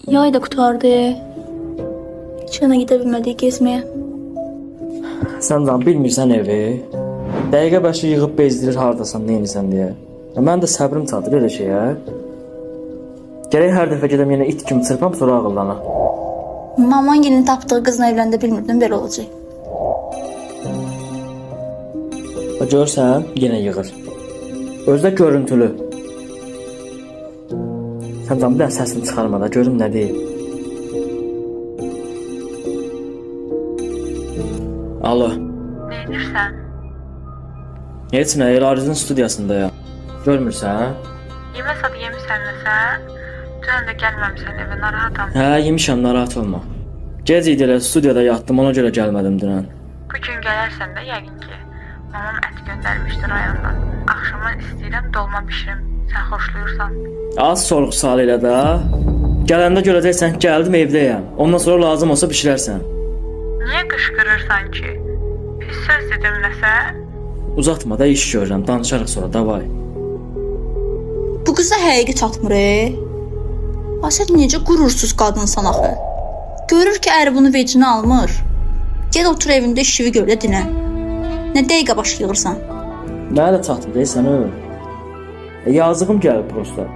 Yay da qurtardı. Heç yana gedə bilmədik gezməyə. Sən can bilmirsən evi. Dəqiqə başı yığıb bezdirir hardasan, neynisən deyə. Mən də səbrim çatır elə şeyə. Gərək hər dəfə gedəm yenə it kimi çırpam, sonra ağıllana. Maman gelin tapdığı qızla evləndə bilmirdim belə olacaq. Görsən, yenə yığır. Özdə görüntülü. Sən can bir dənə səsini çıxarma da, görüm nə deyil. Alo. Neyirsən? Heç nə, Elarizin studiyasındayam. Görmürsən? Yemək sadı yemisən nəsən? Dünən də gəlməmsən evə, narahatam. Hə, yemişəm, narahat olma. Gec idi elə, studiyada yatdım, ona görə gəlmədim dünən. Bu gün gələrsən də yəqin ki. Mamam ət göndərmişdi rayondan. Axşama istəyirəm dolma bişirim. Sən xoşlayırsan. Az sorğu sual elə də. Gələndə görəcəksən, gəldim evdəyəm. Ondan sonra lazım olsa bişirərsən. Niyə qışqırırsan ki? Pis söz dedim nəsə? Uzatma da iş görürəm, danışarıq sonra, davay. Bu qıza həqiqi çatmır. Sən necə qurursuz qadınsan axı? Görür ki, əri bunu vecinə almır. Gəl otur evində işivi gör də dinə. Nə dəqiqə başlayırsan? Mənə də çatmır, sənə. Yazığım gəlir prosta.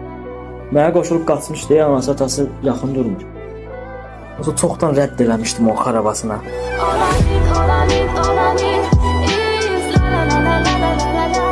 Mənə qoşulub qaçmış deyə anası atası yaxın durmur. O çoxdan rədd eləmişdim o xarabasına. All I need is la la la la la la la la.